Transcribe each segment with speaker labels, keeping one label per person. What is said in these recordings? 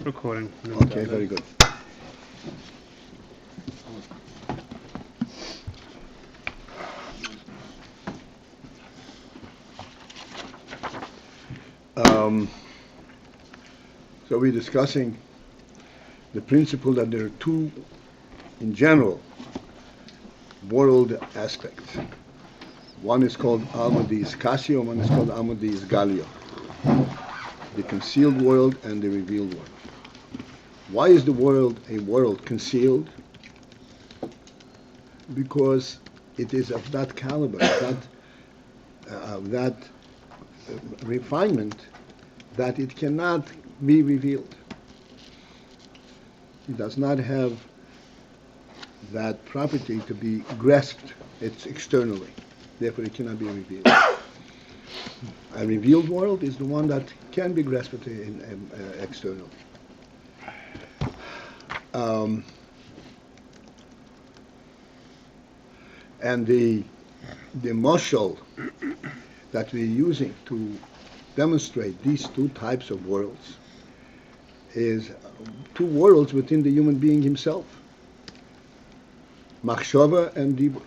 Speaker 1: recording.
Speaker 2: Okay, very good. So we're discussing the principle that there are two, in general, world aspects. One is called Alma Dies Casio, one is called Alma Dies Galio. The concealed world and the revealed world. Why is the world a world concealed? Because it is of that caliber, that refinement, that it cannot be revealed. It does not have that property to be grasped. It's externally. Therefore, it cannot be revealed. A revealed world is the one that can be grasped externally. And the mashal that we're using to demonstrate these two types of worlds is two worlds within the human being himself, machshava and dibur.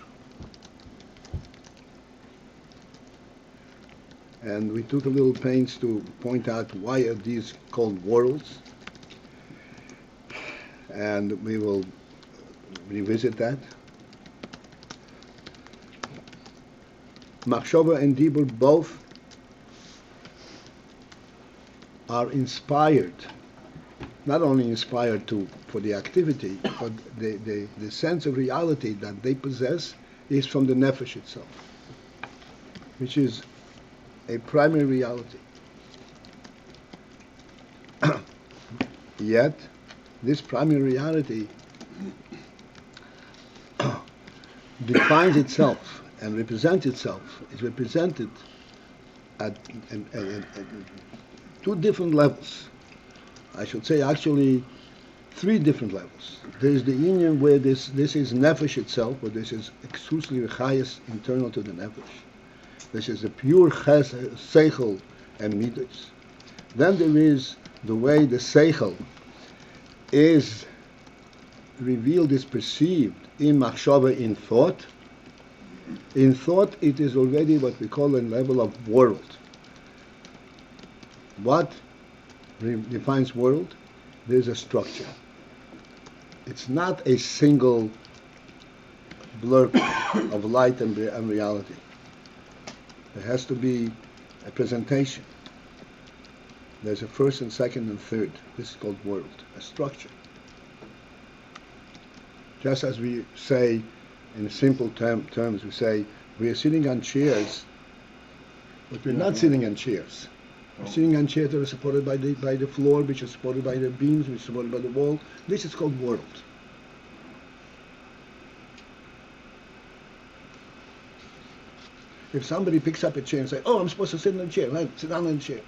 Speaker 2: And we took a little pains to point out why are these called worlds, and we will revisit that. Machshava and dibur both are inspired, not only inspired for the activity, but the sense of reality that they possess is from the nefesh itself, which is a primary reality. Yet, this primary reality defines itself and represents itself, is represented at two different levels. I should say actually three different levels. There is the union where this is nefesh itself, where this is exclusively chayas internal to the nefesh. This is the pure sechel and midas. Then there is the way the sechel is revealed, is perceived in machshava, in thought. In thought, it is already what we call a level of world. What defines world? There's a structure. It's not a single blur of light and reality. There has to be a presentation. There's a first and second and third. This is called world, a structure. Just as we say, in simple terms, we say, we are sitting on chairs, but we're not sitting on chairs. We're sitting on chairs that are supported by the floor, which is supported by the beams, which is supported by the wall. This is called world. If somebody picks up a chair and says, "Oh, I'm supposed to sit in a chair," right? Sit down in a chair.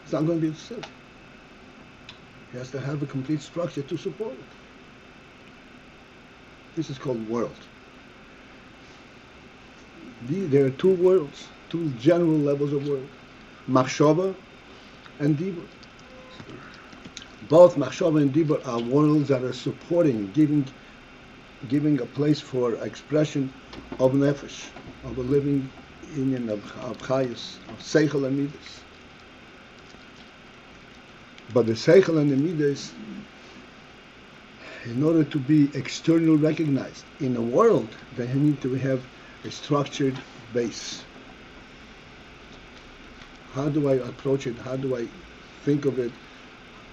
Speaker 2: It's not going to be sit. He has to have a complete structure to support it. This is called world. There are two worlds, two general levels of world, machshava and dibur. Both machshava and dibur are worlds that are supporting, giving a place for expression of nefesh, of a living union of chayas, of sechel and midas. But the sechel and the midas, in order to be externally recognized in a world, they need to have a structured base. How do I approach it? How do I think of it?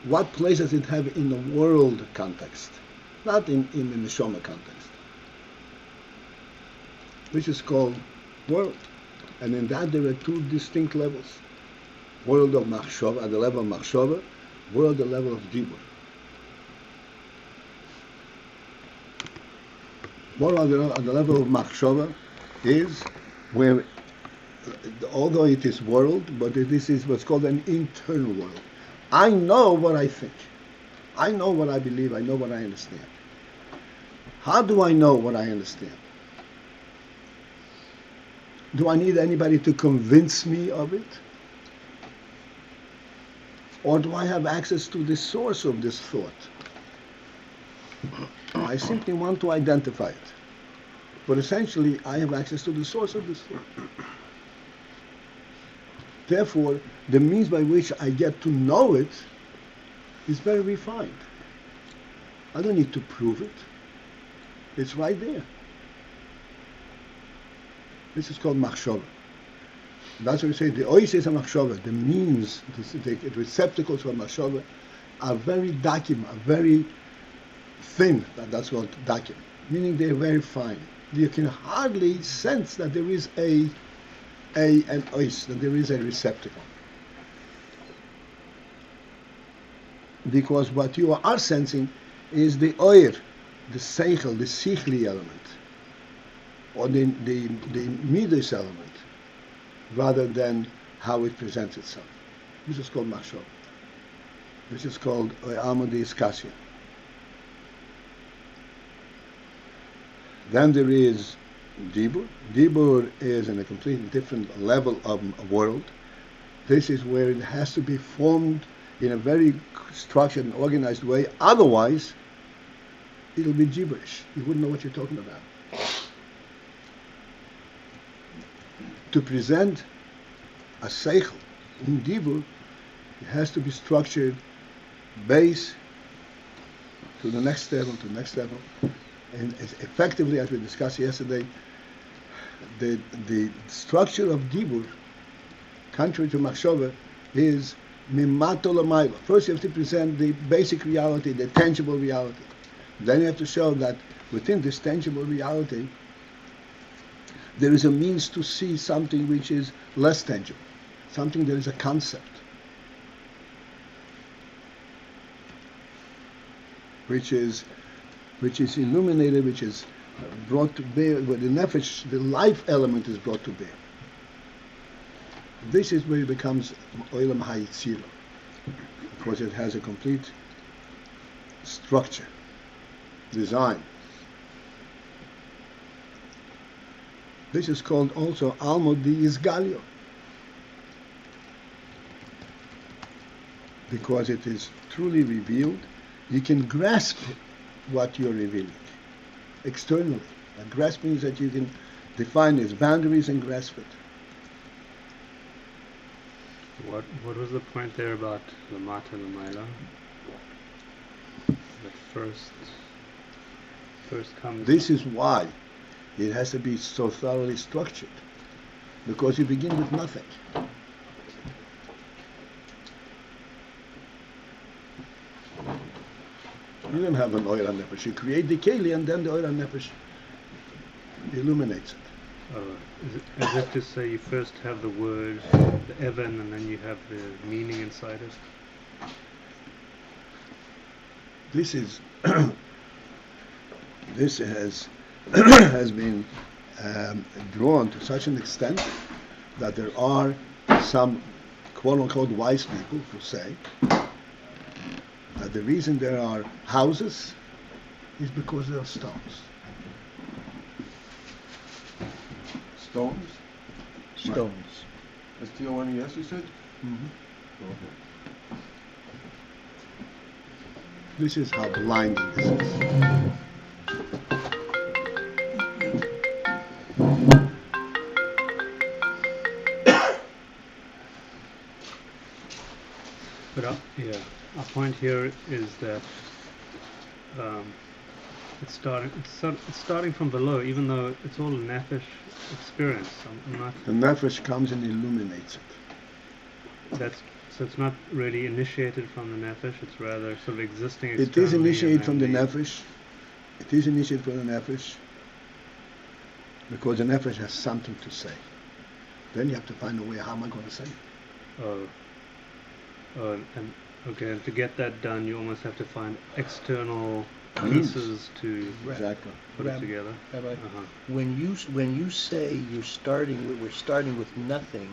Speaker 2: What place does it have in the world context? Not in the neshama context. Which is called world. And in that there are two distinct levels. World of machshava, at the level of machshava, world at the level of dibur. World at the level of machshava is where, although it is world, but this is what's called an internal world. I know what I think. I know what I believe. I know what I understand. How do I know what I understand? Do I need anybody to convince me of it? Or do I have access to the source of this thought? I simply want to identify it. But essentially, I have access to the source of this thought. Therefore, the means by which I get to know it is very refined. I don't need to prove it. It's right there. This is called machshava. That's what we say. The ois is a machshava. The means, the receptacles for machshava are very dakim, are very thin. That's what dakim, meaning they're very fine. You can hardly sense that there is an ois, that there is a receptacle. Because what you are sensing is the oir, the sechel, the sechli element, or the midas element, rather than how it presents itself. This is called machshava. This is called amodi iskasya. Then there is dibur. Dibur is in a completely different level of world. This is where it has to be formed in a very structured and organized way. Otherwise, it'll be gibberish. You wouldn't know what you're talking about. To present a sechel in dibur, it has to be structured Beis to the next level, to the next level. And effectively, as we discussed yesterday, the structure of dibur, contrary to machshava, is mimato l'mayla. First, you have to present the basic reality, the tangible reality. Then you have to show that within this tangible reality, there is a means to see something which is less tangible, something that is a concept, which is illuminated, which is brought to bear, where the nefesh, the life element is brought to bear. This is where it becomes olam hayitzira, because it has a complete structure, design. This is called also almo di isgalio, because it is truly revealed. You can grasp what you're revealing externally. And grasp means that you can define its boundaries and grasp it.
Speaker 1: What was the point there about Lamata Lamaila? The first comes.
Speaker 2: This is why it has to be so thoroughly structured, because you begin with nothing. You don't have an oil nefesh. You create the keli, and then the oil nefesh illuminates it.
Speaker 1: Is it as if to say you first have the word, the Evan, and then you have the meaning inside it?
Speaker 2: This is this has been drawn to such an extent that there are some quote-unquote wise people who say that the reason there are houses is because there are stones.
Speaker 3: Stones?
Speaker 2: Stones.
Speaker 3: That's T-O-N-E-S, you said?
Speaker 2: Mm-hmm.
Speaker 3: Okay.
Speaker 2: This is how blinding this is.
Speaker 1: But our point here is that it's starting from below, even though it's all a nefesh experience. I'm not.
Speaker 2: The nefesh comes and illuminates it.
Speaker 1: So it's not really initiated from the nefesh. It's rather sort of existing.
Speaker 2: It is initiated from the nefesh. It is initiated from the nefesh because the nefesh has something to say. Then you have to find a way. How am I going to say it?
Speaker 1: And to get that done, you almost have to find external pieces to
Speaker 2: Exactly.
Speaker 1: put it together.
Speaker 4: Rabbi, when you say we're starting with nothing,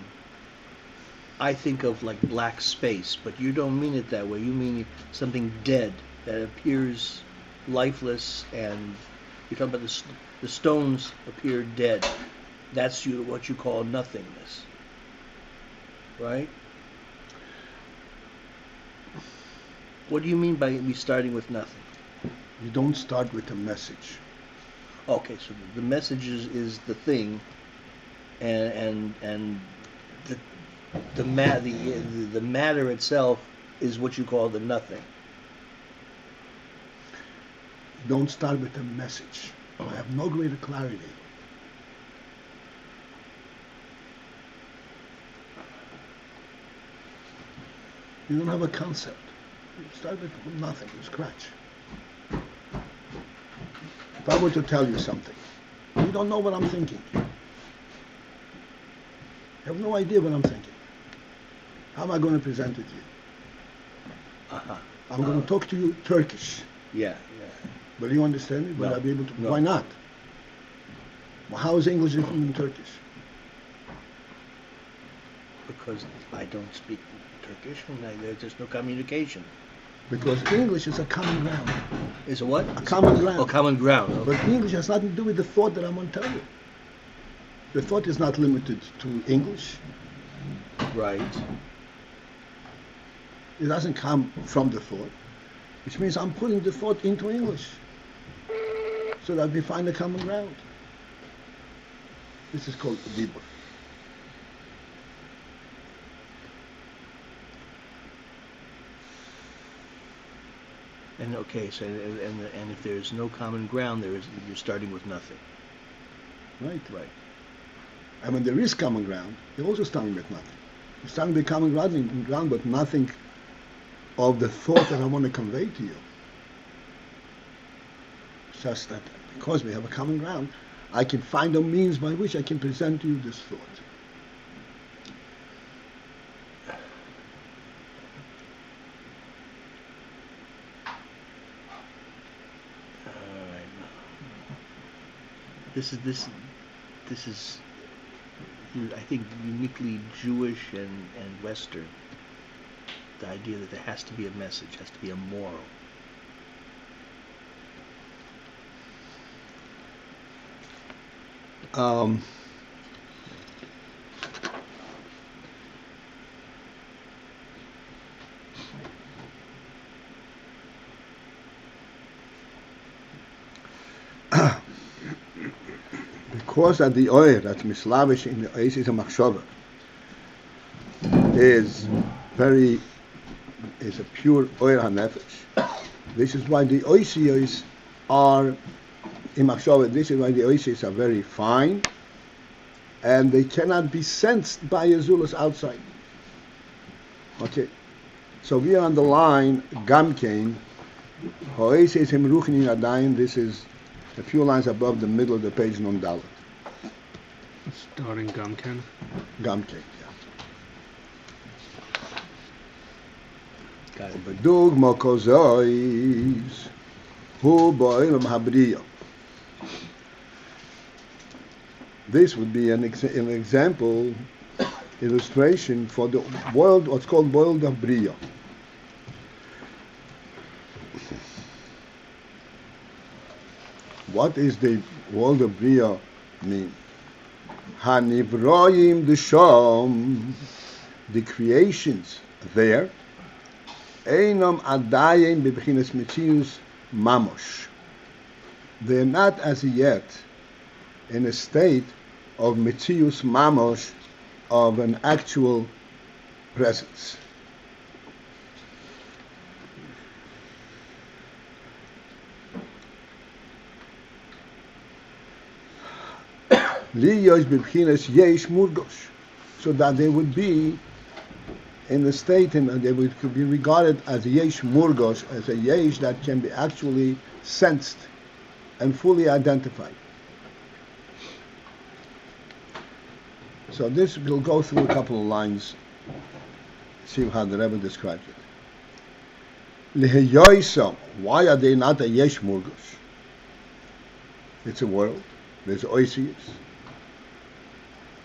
Speaker 4: I think of like black space, but you don't mean it that way. You mean something dead that appears lifeless, and you're talking about the stones appear dead. That's what you call nothingness, right? What do you mean by me starting with nothing?
Speaker 2: You don't start with a message.
Speaker 4: Okay, so the message is the thing, and the matter itself is what you call the nothing.
Speaker 2: Don't start with a message. I have no greater clarity. You don't have a concept. You start with nothing, from scratch. If I were to tell you something, you don't know what I'm thinking. You have no idea what I'm thinking. How am I going to present it to you?
Speaker 4: Uh-huh.
Speaker 2: I'm going to talk to you Turkish.
Speaker 4: Yeah.
Speaker 2: Will you understand me? Will
Speaker 4: No.
Speaker 2: I be able to?
Speaker 4: No.
Speaker 2: Why not? Well, how is English different than Turkish?
Speaker 4: Because I don't speak Turkish and there's no communication.
Speaker 2: Because English is a common ground.
Speaker 4: Is it what?
Speaker 2: A common ground.
Speaker 4: Oh, common ground. Okay.
Speaker 2: But English has nothing to do with the thought that I'm going to tell you. The thought is not limited to English.
Speaker 4: Right.
Speaker 2: It doesn't come from the thought, which means I'm putting the thought into English so that we find a common ground. This is called Dibur.
Speaker 4: And okay, so and if there's no common ground, you're starting with nothing.
Speaker 2: Right?
Speaker 4: Right.
Speaker 2: And when there is common ground, you're also starting with nothing. You're starting with common ground, but nothing of the thought that I want to convey to you. It's just that because we have a common ground, I can find a means by which I can present to you this thought.
Speaker 4: This is I think uniquely Jewish and Western. The idea that there has to be a message, has to be a moral.
Speaker 2: Because that the oil that's mislavish in the Oasis of Machshava is a pure oil hanefesh. This is why the Oasis are in Machshava. This is why the Oasis are very fine, and they cannot be sensed by a Zulus outside. Okay, so we are on the line Gamkein. Oasis him ruchnin adayin. This is a few lines above the middle of the page, non dalet.
Speaker 1: Starting Gumken.
Speaker 2: Gamkein, yeah.
Speaker 4: Got it.
Speaker 2: Bedugma kozois hu ba'olam habriya. This would be an example, illustration for the world, what's called world of Bria. What is the world of Bria mean? Hanivroyim desham, the creations there, einam adayim bebchinas mitzius mamosh. They're not as yet in a state of mitzius mamosh, of an actual presence. Liyos b'bchinas yesh murgosh, so that they would be in the state, and could be regarded as a yesh murgosh, as a yesh that can be actually sensed and fully identified. So this will go through a couple of lines, see how the Rebbe describes it. Leheyoisam, why are they not a yesh murgosh? It's a world. There's oisius.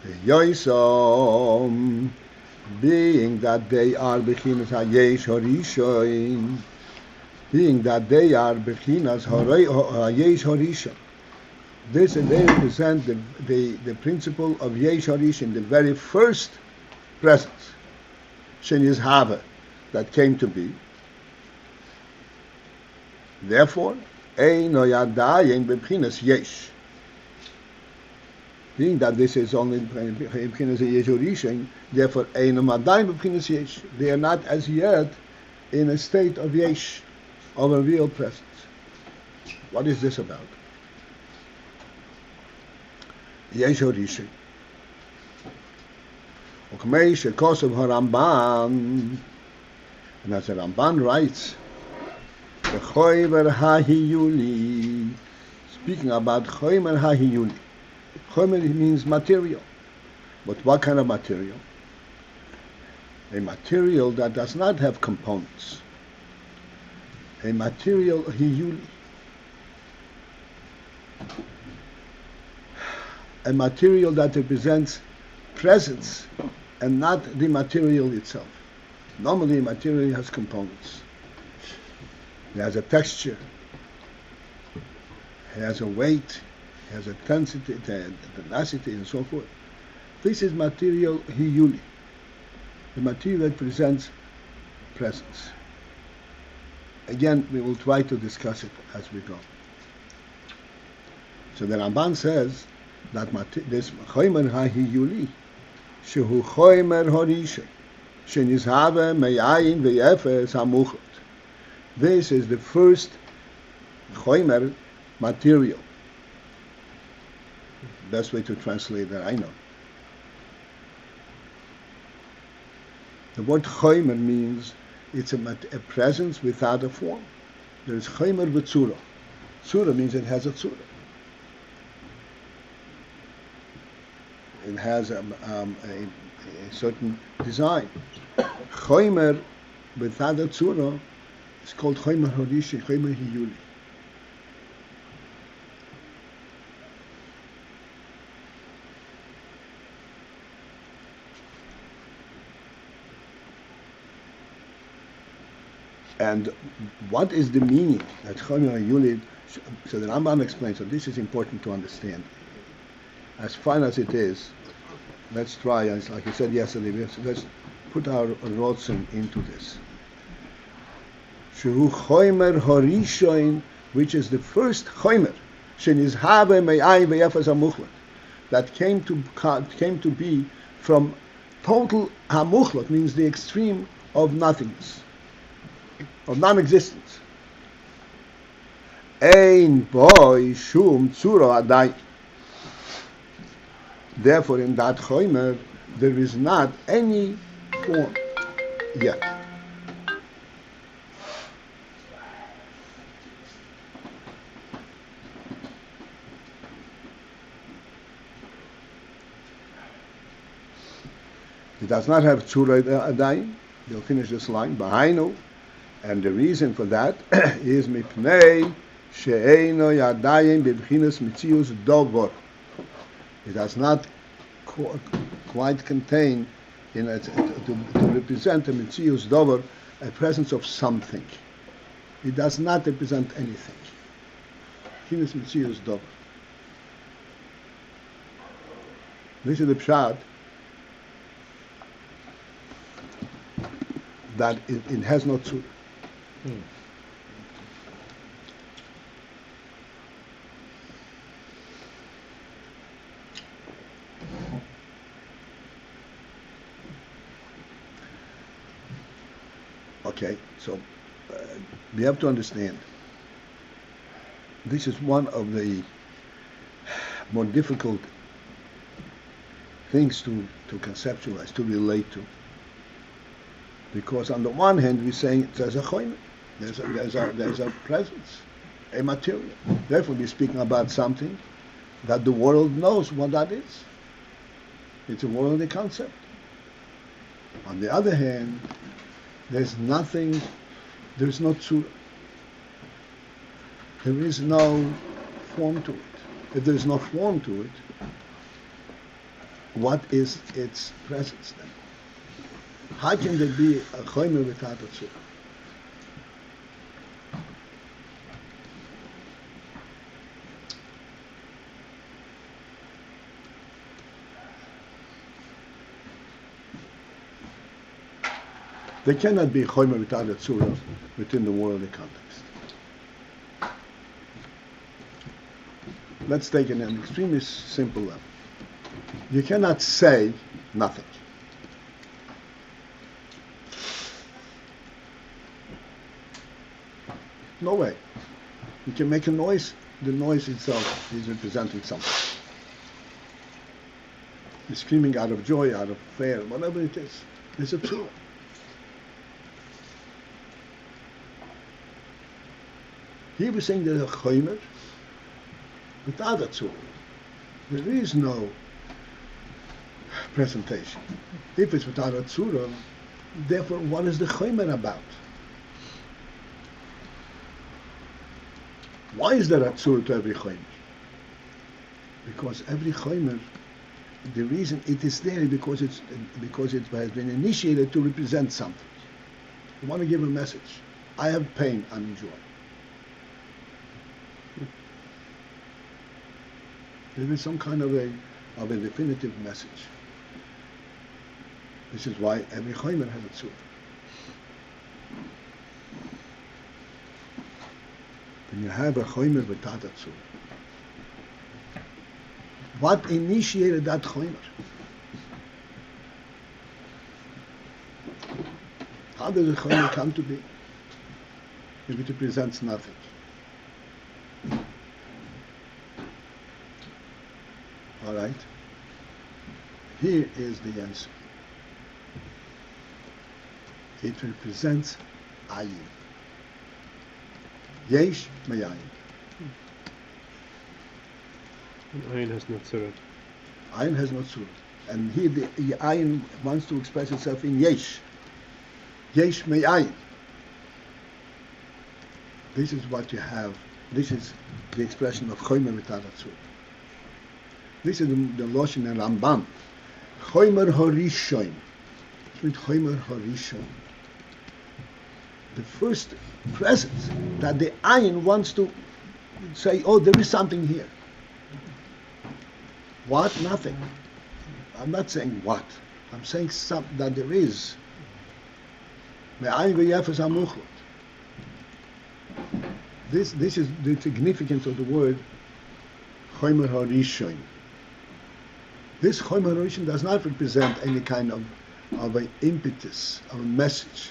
Speaker 2: Leheyoisam, being that they are bechinas hayesh horishoin, being that they are bechinas hayesh horishoin. This and they represent the principle of Yesh Harishon, the very first presence, Shen Yizhava, that came to be. Therefore, Eino Yadayin Bebchinas Yesh. Being that this is only Bebchinas Yesh Urishin, therefore Eino Madayin Bebchinas Yesh. They are not as yet in a state of Yesh, of a real presence. What is this about? Yesh Urishin. Ukmei Shekosov HaRamban, and as the Ramban writes, the Choymer HaHiyuli, speaking about Choymer HaHiyuli. Choymer means material. But what kind of material? A material that does not have components. A material Hiyuli. A material that represents presence and not the material itself. Normally, material has components. It has a texture, it has a weight, it has a density, tenacity, and so forth. This is material hiyuli, the material that presents presence. Again, we will try to discuss it as we go. So the Ramban says that this choymer ha'hiyuli, shehu choymer horishe, shenizhave me'ayin ve'efes ha'muchlat. This is the first choymer material. Best way to translate that I know. The word choymer means it's a presence without a form. There is choymer v'tzura. Tzura means it has a tzura. It has a certain design. Choymer without a tzura, it's called choymer horishi, choymer hiyuli. And what is the meaning that choymer hiyuli? So the Rambam explains. So this is important to understand. As fine as it is, let's try. As like you said yesterday, let's put our rotzen into this. Shehu choymer horishoin, which is the first choymer, shenizhave me'ayin ve'efes hamuchlat, that came to be from total hamuchlat, means the extreme of nothingness, of non-existence. Ein boy shum tzura adai. Therefore, in that choymer, there is not any form yet. It does not have tzura adai. They'll finish this line. Bahainu, and the reason for that is mipnei she'eino yadayim b'bchinas mitzius dovor. It does not quite contain in it to represent a mitzius dover, a presence of something. It does not represent anything. B'chinas mitzius dover. This is the pshat that it has no tzura. Okay, so we have to understand this is one of the more difficult things to conceptualize, to relate to. Because on the one hand we're saying there's a choymer, there's a presence, a material. Therefore we're speaking about something that the world knows what that is. It's a worldly concept. On the other hand, there's nothing, there's no tzura. There is no form to it. If there's no form to it, what is its presence then? How can there be a choymer without a tzura? There cannot be chomer without a tzura within the worldly context. Let's take it an extremely simple level. You cannot say nothing. No way. You can make a noise. The noise itself is representing something. You're screaming out of joy, out of fear, whatever it is. It's a tzura. Here we're saying there's a chomer without a tzura. There is no presentation. If it's without a tzura, therefore what is the chomer about? Why is there a tzura to every chomer? Because every chomer, the reason it is there is because it has been initiated to represent something. You want to give a message. I have pain, I'm in joy. There is some kind of a definitive message. This is why every chomer has a tzura. When you have a chomer without a tzura, what initiated that chomer? How does a chomer come to be if it represents nothing? All right. Here is the answer. It represents Ayin. Yesh me'ayin.
Speaker 1: Ayin has no tzura.
Speaker 2: Ayin has no tzura. And here the Ayin wants to express itself in Yesh. Yesh me'ayin. This is what you have. This is the expression of chomer without a tzura. This is the Loshen and Rambam. Chomer Horishon. With Chomer Horishon. The first presence that the Ayin wants to say, oh, there is something here. What? Nothing. I'm not saying what. I'm saying that there is. This is the significance of the word Chomer Horishon. This Chomer Horishon does not represent any kind of an impetus, of a message.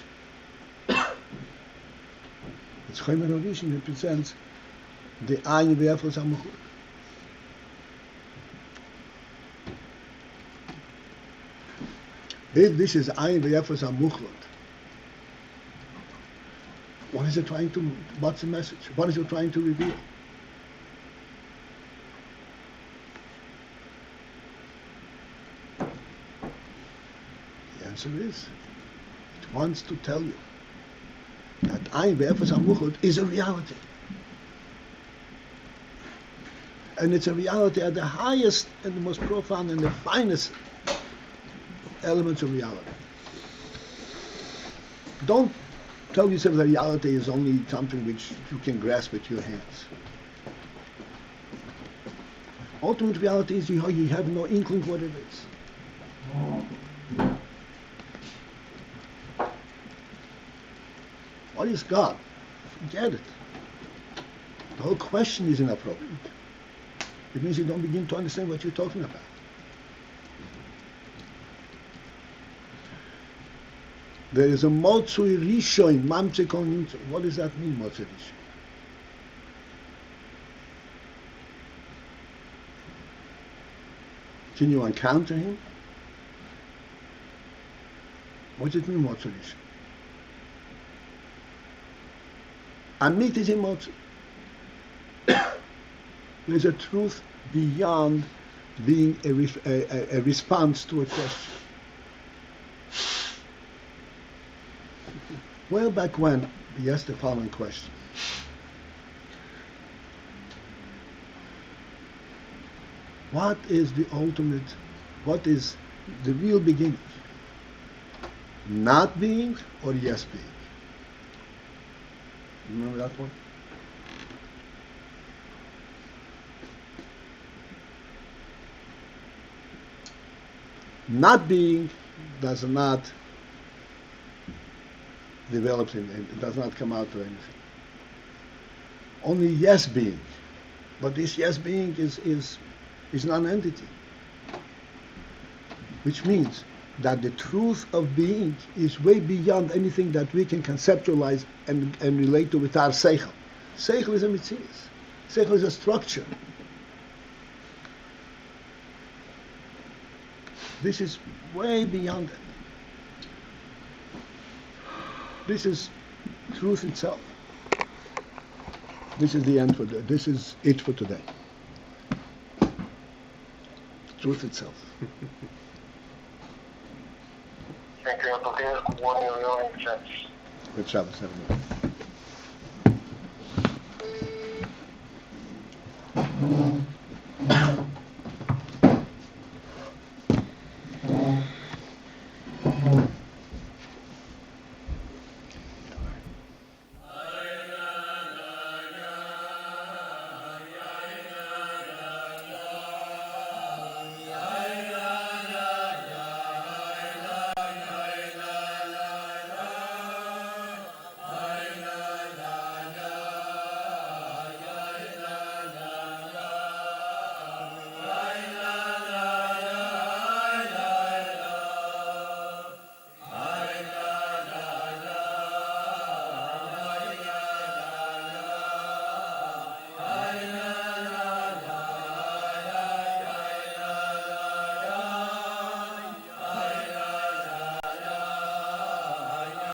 Speaker 2: This Chomer Horishon represents the Ayin v'Efos HaMuchot. If this is Ayin v'Efos HaMuchot, what is it trying to, what's the message? What is it trying to reveal? The answer is, it wants to tell you that Ayin v'Efos HaMuchot is a reality. And it's a reality at the highest and the most profound and the finest elements of reality. Don't tell yourself that reality is only something which you can grasp with your hands. Ultimate reality is you have no inkling what it is. What is God? Forget it. The whole question is inappropriate. It means you don't begin to understand what you're talking about. There is a Motzui Rishon, Mamtze Kol Nimtze. What does that mean, Motzui Rishon? Can you encounter him? What does it mean, Motzui Rishon? Amit is in Motzui. There's a truth beyond being a response to a question. Well, back when, he asked the following question. What is the ultimate, what is the real beginning? Not being or yes being? You remember that one? Not being does not develops and it does not come out to anything. Only yes being. But this yes being is non-entity. Which means that the truth of being is way beyond anything that we can conceptualize and relate to with our sechel. Sechel is a mitzias. Sechel is a structure. This is way beyond it. This is truth itself. This is the end for this is it for today. Truth itself.
Speaker 5: Thank you.
Speaker 2: Good Shabbos, everyone.